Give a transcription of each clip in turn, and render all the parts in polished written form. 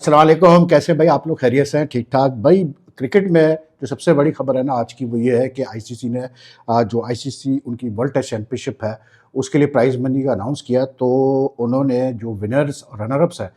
अस्सलाम वालेकुम, कैसे भाई आप लोग खैरियत से हैं? ठीक-ठाक? भाई क्रिकेट में जो सबसे बड़ी खबर है ना आज की वो ये है कि आईसीसी ने जो आईसीसी उनकी वर्ल्ड टेस्ट चैंपियनशिप है, उसके लिए प्राइज़ मनी का अनाउंस किया। तो उन्होंने जो विनर्स और रनर अप्स हैं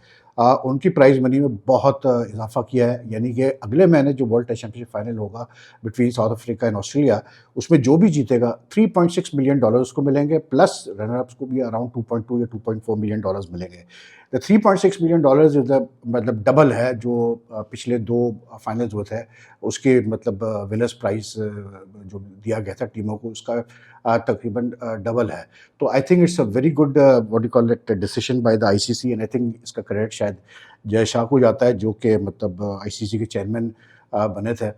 उनकी प्राइज़ मनी में बहुत इज़ाफ़ा किया है। यानी कि अगले महीने जो वर्ल्ड टेस्ट चैंपियनशिप फाइनल होगा between south Africa and Australia, उसमें जो भी जीतेगा $3.6 मिलियन उसको मिलेंगे, प्लस रनर अप्स को भी अराउंड 2.2 या $2.4 मिलियन मिलेंगे। द $3.6 मिलियन इज़ द मतलब डबल है जो पिछले 2 फाइनल्स हुए थे, उसके मतलब विनर्स प्राइज़ जो दिया गया था टीमों को उसका तकरीबन डबल है। तो I think it's a very good what you call it decision by the ICC and I think इसका क्रेडिट शायद जय शाह को जाता है जो कि मतलब आईसीसी के चेयरमैन बने थे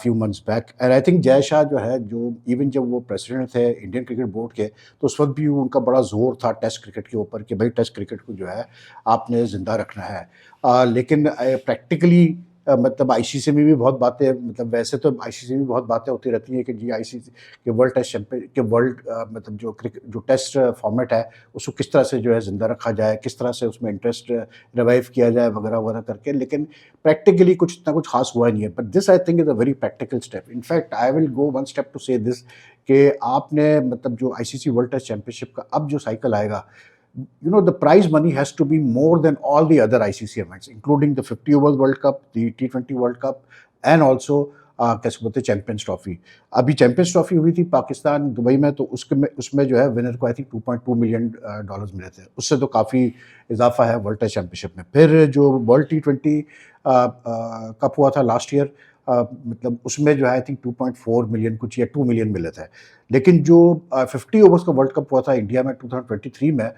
few months back. And I think Jay Shah जो है जो इवन जब वो प्रेसिडेंट थे इंडियन क्रिकेट बोर्ड के, तो उस वक़्त भी उनका बड़ा ज़ोर था टेस्ट क्रिकेट के ऊपर कि भाई टेस्ट क्रिकेट को जो है आपने ज़िंदा रखना है। लेकिन प्रैक्टिकली मतलब आईसीसी में भी बहुत बातें मतलब वैसे तो आईसीसी में भी बहुत बातें होती रहती हैं कि जी आईसीसी के वर्ल्ड टेस्ट चैंपियन के वर्ल्ड मतलब जो टेस्ट फॉर्मेट है उसको किस तरह से जो है ज़िंदा रखा जाए, किस तरह से उसमें इंटरेस्ट रिवाइव किया जाए वगैरह-वगैरह करके, लेकिन प्रैक्टिकली कुछ इतना कुछ ख़ास हुआ नहीं है। But this I think is a very practical step. In fact I will go one step to say this कि आपने मतलब जो आईसीसी वर्ल्ड टेस्ट चैंपियनशिप का अब जो साइकिल आएगा, you know, the prize money has to be more than all the other ICC events, including the 50 overs World Cup, the T20 World Cup, and also कैसे बोलते हैं champions trophy. अभी champions trophy हुई थी Pakistan Dubai में, तो उसमें जो है विनर को आई थिंक $2.2 मिलियन मिले थे। उससे तो काफ़ी इजाफा है वर्ल्ड टेस्ट चैंपियनशिप में। फिर जो वर्ल्ड T20 कप हुआ था लास्ट ईयर, मतलब उसमें जो है आई थिंक 2.4 मिलियन कुछ या 2 मिलियन मिले थे। लेकिन जो 50 ओवर्स का वर्ल्ड कप हुआ था इंडिया में 2023 में,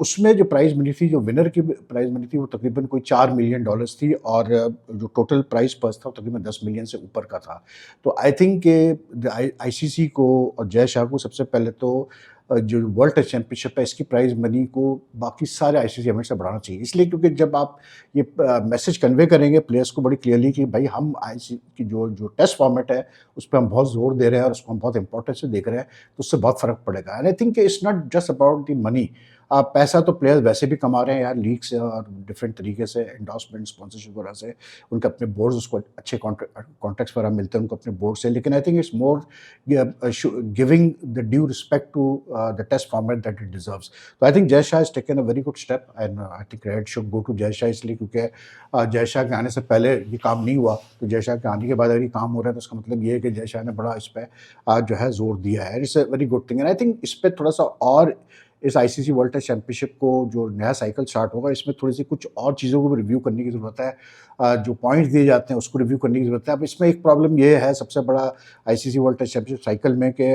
उसमें जो प्राइज़ मनी थी, जो विनर की प्राइज़ मनी थी, वो तकरीबन कोई $4 मिलियन थी और जो टोटल प्राइज़ पर्स था, वो तकरीबन 10 मिलियन से ऊपर का था। तो आई थिंक कि द आईसीसी को और जय शाह को सबसे पहले तो जो वर्ल्ड टेस्ट चैंपियनशिप है, इसकी प्राइज़ मनी को बाकी सारे आईसीसी इवेंट से बढ़ाना चाहिए। इसलिए क्योंकि जब आप ये मैसेज कन्वे करेंगे प्लेयर्स को बड़ी क्लियरली कि भाई हम आईसीसी की जो जो टेस्ट फॉर्मेट है, उस पे हम बहुत ज़ोर दे रहे हैं और उसको हम बहुत इम्पोर्टेंस से देख रहे हैं, तो उससे बहुत फ़र्क पड़ेगा। And I think it's not just about the money. पैसा तो प्लेयर्स वैसे भी कमा रहे हैं यार लीग से और डिफरेंट तरीके से एंडोर्समेंट, स्पॉन्सरशिप वगैरह से। उनके अपने बोर्ड्स उसको अच्छे कॉन्ट्रैक्ट्स वगैरह मिलते हैं उनको अपने बोर्ड से। लेकिन I think it's more giving the due respect to the test format that it deserves. तो I think Jay Shah has taken a very good step and I think credit should go to Jay Shah, इसलिए क्योंकि जय शाह के आने से पहले ये काम नहीं हुआ, तो जय शाह के आने के बाद अगर ये काम हो रहा है तो इसका मतलब ये है कि जय शाह ने बड़ा इस पे जो है ज़ोर दिया है। It's a very good thing and I think इस पे थोड़ा-सा और इस आईसीसी वर्ल्ड टेस्ट चैंपियनशिप को जो नया साइकिल स्टार्ट होगा, इसमें थोड़ी-सी कुछ और चीज़ों को भी रिव्यू करने की ज़रूरत है। जो पॉइंट्स दिए जाते हैं उसको रिव्यू करने की ज़रूरत है। अब इसमें एक प्रॉब्लम ये है सबसे बड़ा ICC world test championship cycle में कि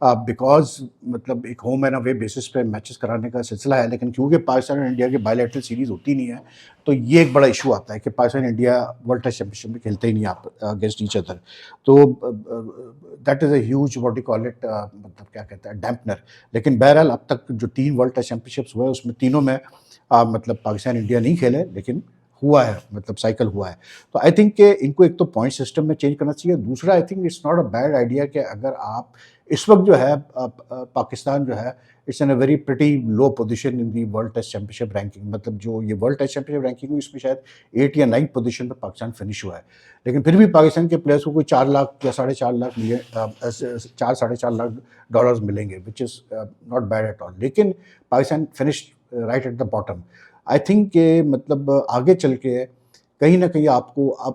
बिकॉज़ मतलब एक होम एंड अवे बेसिस पे मैचेस कराने का सिलसिला है, लेकिन क्योंकि पाकिस्तान और इंडिया की बायलैटरल सीरीज़ होती नहीं है, तो ये एक बड़ा इश्यू आता है कि Pakistan India world test championship में खेलते ही नहीं आप अगेंस्ट ईच अदर। तो that is a huge what you call it मतलब क्या कहते हैं डैम्पनर। लेकिन बहरहाल अब तक जो 3 वर्ल्ड टेस्ट चैंपियनशिप्स हुए उसमें तीनों में मतलब पाकिस्तान इंडिया नहीं खेले, लेकिन हुआ है मतलब साइकिल हुआ है। तो आई थिंक कि इनको एक तो पॉइंट सिस्टम में चेंज करना चाहिए। दूसरा आई think it's not a bad idea कि अगर आप इस वक़्त जो है पाकिस्तान जो है it's in a very pretty low position in the world test championship ranking. मतलब जो ये वर्ल्ड टेस्ट चैंपियनशिप रैंकिंग हुई इसमें शायद 8 या 9th पोज़ीशन पे पाकिस्तान फिनिश हुआ है। लेकिन फिर भी पाकिस्तान के प्लेयर्स को कोई 4 लाख या साढ़े 4 लाख मिलियन 4 साढ़े 4 लाख डॉलर्स मिलेंगे which is not bad at all. लेकिन Pakistan finished right at the bottom. I think कि मतलब आगे चल के कहीं न कहीं आपको अब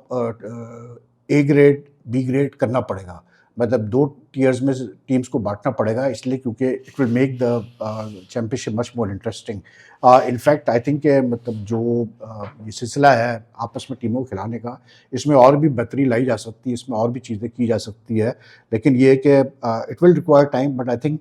ए ग्रेड, बी ग्रेड करना पड़ेगा। मतलब 2 टियर्स में टीम्स को बाँटना पड़ेगा, इसलिए क्योंकि it will make the championship much more interesting. In fact I think कि मतलब जो ये सिलसिला है आपस में टीमों को खिलाने का, इसमें और भी बेहतरी लाई जा सकती है, इसमें और भी चीज़ें की जा सकती है। लेकिन ये है कि it will require time, but I think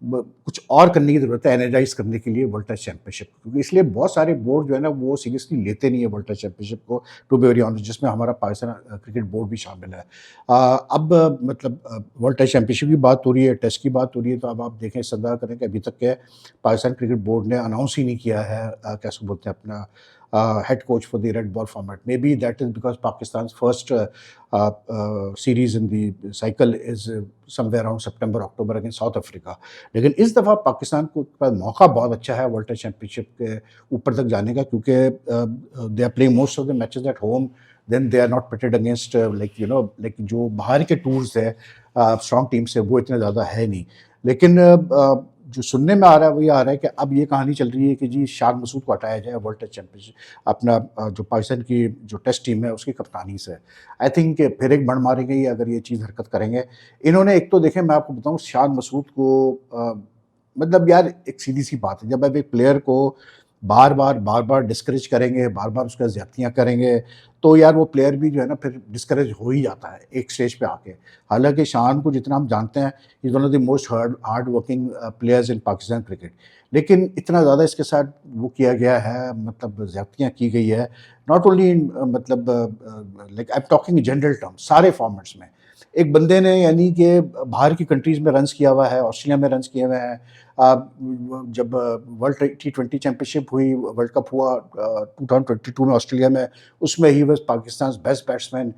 कुछ और करने की ज़रूरत है एनर्जाइज़ करने के लिए वर्ल्ड टेस्ट चैंपियनशिप, क्योंकि इसलिए बहुत सारे बोर्ड जो है ना वो सीरियसली लेते नहीं है वर्ल्ड टेस्ट चैंपियनशिप को, टू बी वेरी ऑनेस्ट, जिसमें हमारा पाकिस्तान क्रिकेट बोर्ड भी शामिल है। अब मतलब वर्ल्ड टेस्ट चैंपियनशिप की बात हो रही है, टेस्ट की बात हो रही है, तो अब आप देखें संदा करें कि अभी तक के पाकिस्तान क्रिकेट बोर्ड ने अनाउंस ही नहीं किया है कैसे बोलते हैं अपना head coach for the red ball format. Maybe that is because Pakistan's first series in the cycle is somewhere around September October against South Africa. लेकिन इस दफ़ा पाकिस्तान को पास मौका बहुत अच्छा है वर्ल्ड टेस्ट चैंपियनशिप के ऊपर तक जाने का, क्योंकि they are playing most of the matches at home, then they are not pitted against like जो बाहर के टूर्स है स्ट्रॉन्ग टीम से, वो इतने ज़्यादा है नहीं। लेकिन जो सुनने में आ रहा है वो ये आ रहा है कि अब ये कहानी चल रही है कि जी शान मसूद को हटाया जाए वर्ल्ड टेस्ट चैंपियनशिप, अपना जो पाकिस्तान की जो टेस्ट टीम है उसकी कप्तानी से। आई थिंक फिर एक बड़ मारेंगे अगर ये चीज़ हरकत करेंगे। इन्होंने एक तो देखें, मैं आपको बताऊँ, शान मसूद को मतलब यार एक सीधी सी बात है, जब आप एक प्लेयर को बार बार डिस्करेज करेंगे, बार बार उसका ज़्यादतियाँ करेंगे, तो यार वो प्लेयर भी जो है ना फिर डिस्करेज हो ही जाता है एक स्टेज पे आके। हालांकि शान को जितना हम जानते हैं, is one of the most hard working players in Pakistan cricket, लेकिन इतना ज़्यादा इसके साथ वो किया गया है, मतलब ज़्यादतियाँ की गई है, नॉट ओनली इन मतलब like I am talking in general terms, सारे फॉर्मेट्स में। एक बंदे ने यानी कि बाहर की कंट्रीज़ में रन्स किया हुआ है, ऑस्ट्रेलिया में रन्स किए हुए हैं। जब वर्ल्ड T20 चैंपियनशिप हुई, वर्ल्ड कप हुआ 2022 में ऑस्ट्रेलिया में, उसमें he was Pakistan best batsman.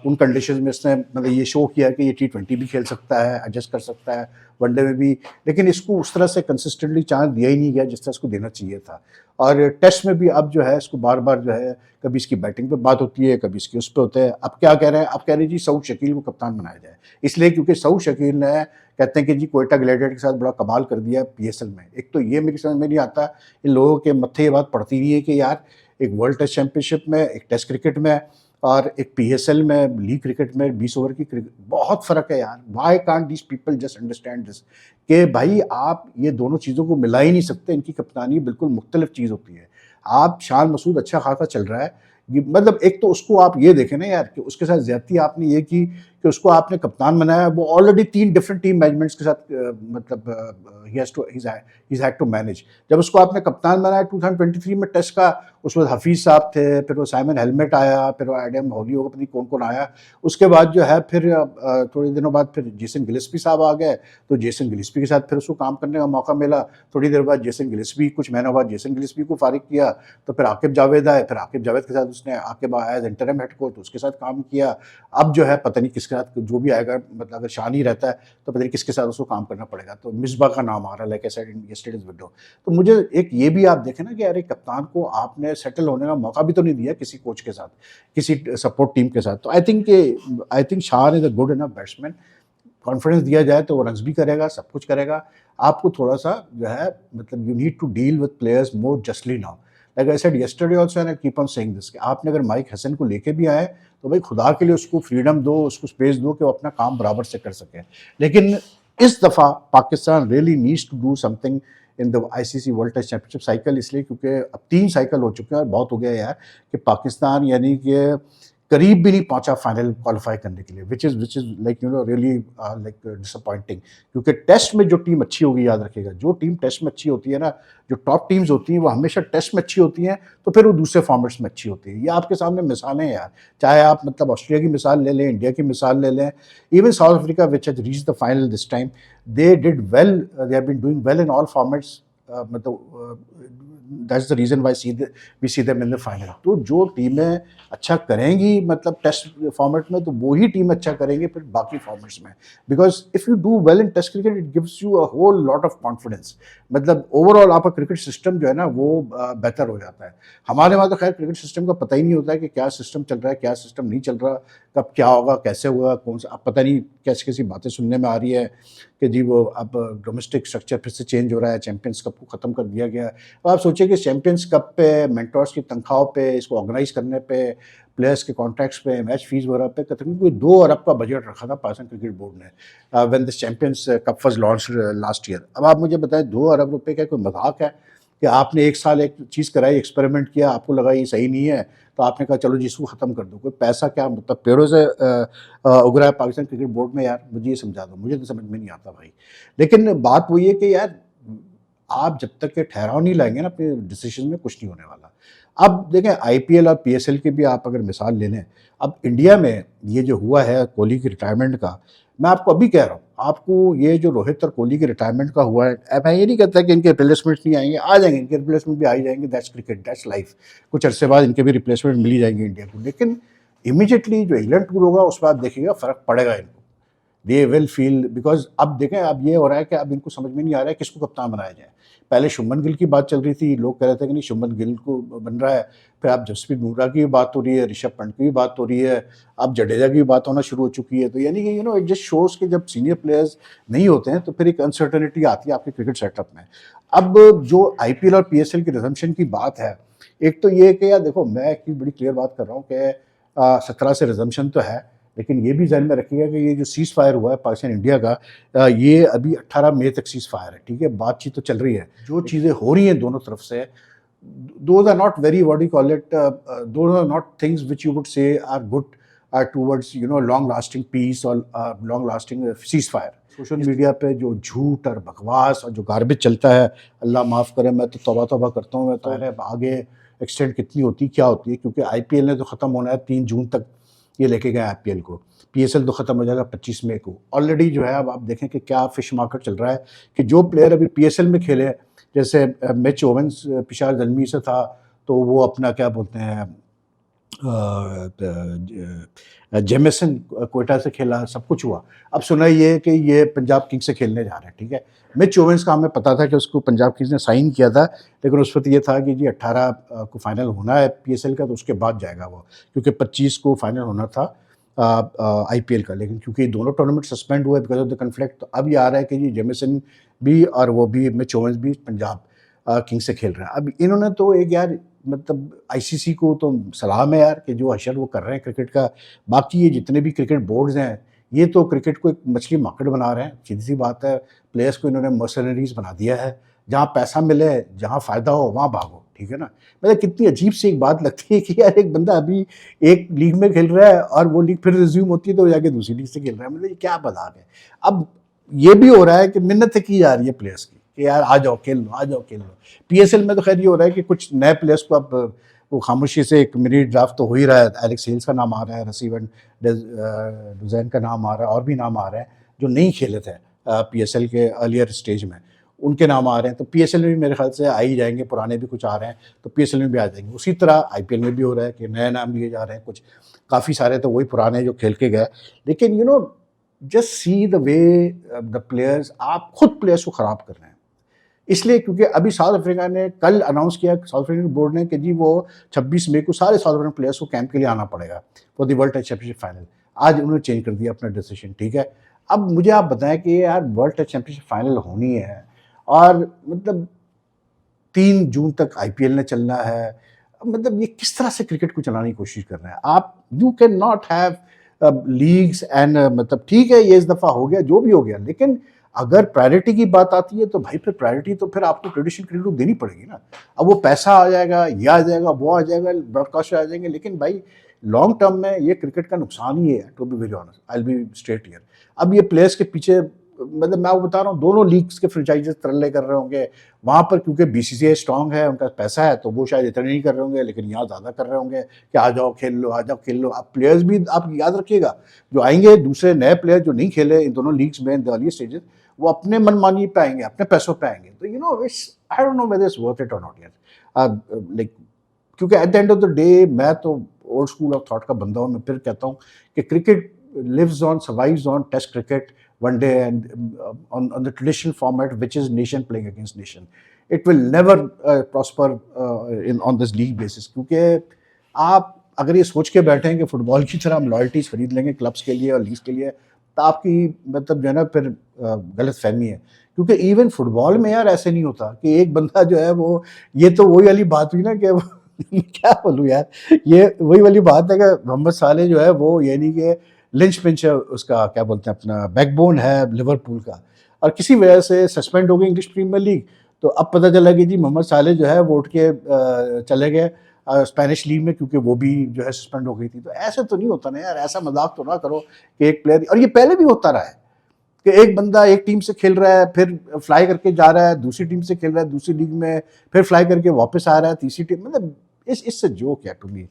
उन कंडीशंस में इसने मतलब ये शो किया कि ये T20 भी खेल सकता है, एडजस्ट कर सकता है वनडे में भी, लेकिन इसको उस तरह से कंसिस्टेंटली चांस दिया ही नहीं गया जिस तरह इसको देना चाहिए था। और टेस्ट में भी अब जो है इसको बार बार जो है, कभी इसकी बैटिंग पे बात होती है, कभी इसकी उस पे होते हैं। अब क्या कह रहे हैं, अब कह रहे हैं जी सऊद शकील को कप्तान बनाया जाए, इसलिए क्योंकि सऊद शकील ने कहते हैं कि जी कोयटा ग्लैडिएटर के साथ बड़ा कमाल कर दिया PSL में। एक तो ये मेरी समझ में नहीं आता, इन लोगों के मत्थे ये बात पड़ती नहीं है कि यार एक वर्ल्ड टेस्ट चैंपियनशिप में, एक टेस्ट क्रिकेट में और एक PSL में, लीग क्रिकेट में 20 ओवर की क्रिकेट, बहुत फ़र्क है यार। Why can't this people just understand this कि भाई आप ये दोनों चीज़ों को मिला ही नहीं सकते, इनकी कप्तानी बिल्कुल मुख्तलिफ चीज़ होती है। आप शान मसूद अच्छा खासा चल रहा है, मतलब एक तो उसको आप ये देखें ना यार कि उसके साथ ज्यादती आपने ये की कि उसको आपने कप्तान बनाया, वो ऑलरेडी 3 डिफरेंट टीम मैनेजमेंट्स के साथ मतलब he's had to मैनेज। जब उसको आपने कप्तान बनाया 2023 में टेस्ट का, उसमें हफीज़ साहब थे, फिर वो साइमन हेलमेट आया, फिर वो एडम हॉलियो, पता नहीं कौन कौन आया। उसके बाद जो है फिर थोड़े दिनों बाद फिर जेसन गिलेस्पी साहब आ गए, तो जेसन गिलेस्पी के साथ फिर उसको काम करने का मौका मिला। थोड़ी देर बाद जेसन गिलेस्पी, कुछ महीनों बाद जेसन गिलेस्पी को फारिग किया, तो फिर आकिब जावेद आए, फिर आकिब जावेद के साथ उसने Aqib as interim head coach उसके साथ काम किया। अब जो है पता नहीं किसके साथ जो भी आएगा, मतलब अगर शान ही रहता है तो पता नहीं किसके साथ उसको काम करना पड़ेगा। तो मिसबा का नाम आ रहा है, like I said in yesterday's video. तो मुझे एक ये भी आप देखें ना कि अरे कप्तान को आपने सेटल होने का मौका भी तो नहीं दिया किसी कोच के साथ, किसी सपोर्ट टीम के साथ। तो आई थिंक शान is a good enough batsman, confidence दिया जाए तो वो रन्स भी करेगा, सब कुछ करेगा। आपको थोड़ा सा जो है मतलब you need to deal with players more justly now, like I said yesterday also and I keep on saying this, कि आपने अगर माइक हसन को लेके भी आए तो भाई खुदा के लिए उसको फ्रीडम दो, उसको स्पेस दो कि वो अपना काम बराबर से कर सके। लेकिन इस दफ़ा Pakistan really needs to do something in the ICC world test championship cycle, इसलिए क्योंकि अब 3 साइकिल हो चुके हैं और बहुत हो गया यार कि पाकिस्तान यानी कि करीब भी नहीं पहुंचा फाइनल क्वालिफाई करने के लिए, which is like you know really like disappointing. क्योंकि टेस्ट में जो टीम अच्छी होगी, याद रखिएगा, जो टीम टेस्ट में अच्छी होती है ना, जो टॉप टीम्स होती हैं वो हमेशा टेस्ट में अच्छी होती हैं, तो फिर वो दूसरे फॉर्मेट्स में अच्छी होती है। ये आपके सामने मिसालें हैं यार, चाहे आप मतलब ऑस्ट्रेलिया की मिसाल ले लें, इंडिया की मिसाल ले लें, even South Africa which has reach the final this time, they did well, they have been doing well in all formats, मतलब that's the reason why we see them in the final. तो जो टीमें अच्छा करेंगी मतलब test format में, तो वो ही टीम अच्छा करेंगे फिर बाकी फॉर्मेट्स में, because if you do well in test cricket it gives you a whole lot of confidence. मतलब ओवरऑल आपका क्रिकेट सिस्टम जो है ना वो बेहतर हो जाता है। हमारे वहाँ तो खैर क्रिकेट सिस्टम का पता ही नहीं होता है कि क्या सिस्टम चल रहा है, क्या सिस्टम नहीं चल रहा, कब क्या होगा, कैसे होगा, कौन सा, अब पता नहीं कैसी कैसी बातें सुनने में आ रही है कि जी वो अब डोमेस्टिक स्ट्रक्चर फिर से चेंज हो रहा है, चैंपियंस कप को ख़त्म कर दिया गया है। अब आप सोचिए कि चैंपियंस कप पे, मेंटर्स की तनख्वाहों पे, इसको ऑर्गेनाइज करने पे, प्लेयर्स के कॉन्ट्रैक्ट्स पे, मैच फीस वगैरह पे तकरीबन कोई 2 अरब का बजट रखा था पाकिस्तान क्रिकेट बोर्ड ने when this champions cup was launched last year. अब आप मुझे बताएं 2 अरब रुपए का कोई मजाक है कि आपने एक साल एक चीज़ कराई, एक्सपेरिमेंट किया, आपको लगा ये सही नहीं है तो आपने कहा चलो जी इसको ख़त्म कर दो। कोई पैसा क्या मतलब पेड़ों से उग रहा है पाकिस्तान क्रिकेट बोर्ड में? यार मुझे ये समझा दो, मुझे तो समझ में नहीं आता भाई। लेकिन बात वही है कि यार आप जब तक के ठहराव नहीं लाएंगे ना अपने डिसीजन में, कुछ नहीं होने वाला। अब देखें IPL और PSL की भी आप अगर मिसाल ले लें, अब इंडिया में ये जो हुआ है कोहली की रिटायरमेंट का, मैं आपको अभी कह रहा हूँ, आपको ये जो रोहित और कोहली के रिटायरमेंट का हुआ है, अब मैं ये नहीं कहता कि इनके रिप्लेसमेंट नहीं आएंगे, आ जाएंगे, इनके रिप्लेसमेंट भी आ ही जाएंगे, दैट्स क्रिकेट, दैट्स लाइफ। कुछ अरसे बाद इनके भी रिप्लेसमेंट मिल ही जाएंगे इंडिया को, लेकिन इमीडिएटली जो इंग्लैंड टूर होगा उस पर आप देखिएगा फ़र्क पड़ेगा इनको। दे विल फील, बिकॉज अब देखें, अब ये हो रहा है कि अब इनको समझ में नहीं आ रहा है किसको कप्तान बनाया जाए। पहले शुभमन गिल की बात चल रही थी, लोग कह रहे थे कि नहीं शुभमन गिल को बन रहा है, फिर अब जसप्रीत बुमराह की भी बात हो रही है, ऋषभ पंत की भी बात हो रही है, अब जडेजा की भी बात होना शुरू हो चुकी है। तो यानी कि इट जस्ट शोज कि जब सीनियर प्लेयर्स नहीं होते हैं तो फिर एक अनसर्टेनिटी आती है आपके क्रिकेट सेटअप में। अब जो आईपीएल और पीएसएल की रिजम्पशन की बात है, एक तो ये कि यार देखो, मैं एक बड़ी क्लियर बात कर रहा हूँ कि 17 से रिजम्पशन तो है, लेकिन ये भी ध्यान में रखिएगा कि ये जो सीज फायर हुआ है पाकिस्तान इंडिया का, ये अभी 18 मई तक सीज फायर है, ठीक है, बातचीत तो चल रही है। जो चीज़ें हो रही हैं दोनों तरफ से, those are not very, what you call it, those are not things which you would say are good towards long lasting peace और long lasting cease fire. Social media पे जो झूठ और बकवास और जो गार्बेज चलता है, अल्लाह माफ़ करे, मैं तो तौबा तौबा करता हूँ, मैं तो आगे एक्सटेंड कितनी होती क्या होती है, क्योंकि आईपीएल ने तो ख़त्म होना है 3 जून तक, ये लेके गए आईपीएल को। पीएसएल तो ख़त्म हो जाएगा 25 मई को। ऑलरेडी जो है अब आप देखें कि क्या फिश मार्केट चल रहा है कि जो प्लेयर अभी पीएसएल में खेले, जैसे मिच ओवेंस पिशावर जलमी से था, तो वो अपना क्या बोलते हैं, जेमिसन कोयटा से खेला, सब कुछ हुआ। अब सुना ये कि ये पंजाब किंग्स से खेलने जा रहे हैं, ठीक है। मिच ओवेंस का हमें पता था कि उसको पंजाब किंग्स ने साइन किया था, लेकिन उस वक्त ये था कि जी 18 को फाइनल होना है पीएसएल का, तो उसके बाद जाएगा वो, क्योंकि 25 को फाइनल होना था आईपीएल का। लेकिन क्योंकि दोनों टूर्नामेंट सस्पेंड हुए बिकॉज ऑफ द कन्फ्लिक्ट, तो अब ये आ रहा है कि जी जेमिसन भी और वो भी मिच ओवेंस भी पंजाब किंग्स से खेल रहे हैं। अब इन्होंने तो एक यार, मतलब आईसीसी को तो सलाम है यार कि जो हशर वो कर रहे हैं क्रिकेट का। बाकी ये जितने भी क्रिकेट बोर्ड्स हैं, ये तो क्रिकेट को एक मछली मार्केट बना रहे हैं, सीधी सी बात है। प्लेयर्स को इन्होंने मर्सनरीज बना दिया है, जहाँ पैसा मिले, जहाँ फ़ायदा हो वहाँ भागो, ठीक है ना। मतलब कितनी अजीब सी एक बात लगती है कि यार एक बंदा अभी एक लीग में खेल रहा है और वो लीग फिर रिज्यूम होती है तो जाके दूसरी लीग से खेल रहा है, मतलब ये क्या मजाक है। अब ये भी हो रहा है कि मिन्नतें की जा रही है प्लेयर्स की कि यार आ जाओ खेल लो, आ जाओ खेल लो। पीएसएल में तो खैर ये हो रहा है कि कुछ नए प्लेयर्स को अब वो खामोशी से एक मिनी ड्राफ्ट तो हो ही रहा है। एलेक्स हेल्स का नाम आ रहा है, रसीवन डुजैन का नाम आ रहा है, और भी नाम आ रहे हैं जो नहीं खेले थे पीएसएल के अर्लियर स्टेज में, उनके नाम आ रहे हैं। तो पीएसएल में भी मेरे ख्याल से आ ही जाएंगे, पुराने भी कुछ आ रहे हैं तो पीएसएल में भी आ जाएंगे। उसी तरह आईपीएल में भी हो रहा है कि नए नाम लिए जा रहे हैं, कुछ काफ़ी सारे तो वही पुराने जो खेल के गए। लेकिन just see the way the players, आप खुद प्लेयर्स को ख़राब कर रहे हैं। इसलिए क्योंकि अभी साउथ अफ्रीका ने कल अनाउंस किया, साउथ अफ्रीकन बोर्ड ने, कि जी वो 26 मई को सारे साउथ अफ्रीकन प्लेयर्स को कैंप के लिए आना पड़ेगा for the world test championship final. आज उन्होंने चेंज कर दिया अपना डिसीजन, ठीक है। अब मुझे आप बताएं कि यार वर्ल्ड टेस्ट चैंपियनशिप फाइनल होनी है और मतलब 3 जून तक आईपीएल ने चलना है, मतलब ये किस तरह से क्रिकेट को चलाने की कोशिश कर रहे हैं आप। You can not have leagues and मतलब ठीक है ये इस दफ़ा हो गया जो भी हो गया, लेकिन अगर प्रायोरिटी की बात आती है तो भाई फिर प्रायोरिटी तो फिर आपको ट्रेडिशनल क्रिकेट को देनी पड़ेगी ना। अब वो पैसा आ जाएगा, ये आ जाएगा, वो आ जाएगा, ब्रॉडकास्ट आ जाएंगे, लेकिन भाई लॉन्ग टर्म में ये क्रिकेट का नुकसान ही है, to be very honest, I will be straight here. अब ये प्लेयर्स के पीछे, मतलब मैं आपको बता रहा हूँ, दोनों लीग्स के फ्रेंचाइजेस तरले कर रहे होंगे वहाँ पर, क्योंकि बीसीसीआई स्ट्रांग है, उनका पैसा है, तो वो शायद इतना नहीं कर रहे होंगे, लेकिन यहाँ ज़्यादा कर रहे होंगे कि आ जाओ खेल लो, आ जाओ खेल लो। अब प्लेयर्स भी आप याद रखिएगा, जो आएंगे दूसरे नए प्लेयर जो नहीं खेले इन दोनों लीग्स में इन द अर्ली स्टेजेस, वो अपने मनमानी पे आएंगे, अपने पैसों पे आएंगे। तो it's, I don't know whether it's worth it और नॉट यार, लाइक, क्योंकि at the end of the day मैं तो ओल्ड स्कूल ऑफ थॉट का बंदा हूँ। मैं फिर कहता हूँ कि cricket lives on, survives on Test cricket one day, and on the traditional format, which is nation playing against nation. It will never prosper on this league basis, क्योंकि आप अगर ये सोच के बैठे हैं कि फुटबॉल की तरह हम लॉयल्टीज खरीद लेंगे क्लब्स के लिए और लीग्स के लिए, तो आपकी मतलब जो है ना फिर गलत फहमी है। क्योंकि इवन फुटबॉल में यार ऐसे नहीं होता कि एक बंदा जो है वो, ये तो वही वाली बात हुई ना कि क्या बोलूँ यार, ये वही वाली बात है कि मोहम्मद साले जो है वो, यानी कि लिंच पिंच है उसका, क्या बोलते हैं, अपना बैकबोन है लिवरपूल का, और किसी वजह से सस्पेंड हो गई इंग्लिश प्रीमियर लीग। तो अब पता चला कि जी मोहम्मद साले जो है वो उठ के चले गए स्पेनिश लीग में, क्योंकि वो भी जो है सस्पेंड हो गई थी। तो ऐसे तो नहीं होता ना यार, ऐसा मजाक तो ना करो कि एक प्लेयर, और ये पहले भी होता रहा है कि एक बंदा एक टीम से खेल रहा है, फिर फ्लाई करके जा रहा है, दूसरी टीम से खेल रहा है दूसरी लीग में, फिर फ्लाई करके वापस आ रहा है तीसरी टीम, मतलब इससे जोक है टू मी।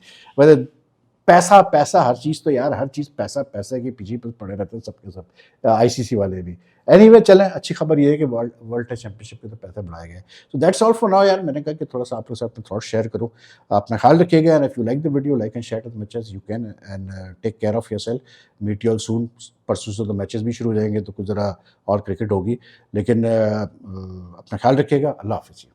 पैसा पैसा हर चीज़ तो यार, हर चीज़ पैसा पैसे के पीछे पड़े रहते हैं सबके सब, आईसीसी वाले भी। एनीवे चलें, अच्छी खबर ये है कि वर्ल्ड वर्ल्ड टेस्ट चैंपियनशिप के तो पैसे बढ़ाए गए। So that's all for now यार, मैंने कहा कि थोड़ा सा आप लोग से अपने थॉट शेयर करूँ। अपना ख्याल रखिएगा, and if you like the video, like and share as much as you can, and take care of yourself. Meet you all soon. परसों से तो मैचेस भी शुरू हो जाएंगे, तो कुछ ज़रा और क्रिकेट होगी, लेकिन अपना ख्याल रखिएगा। अल्लाह हाफिज़।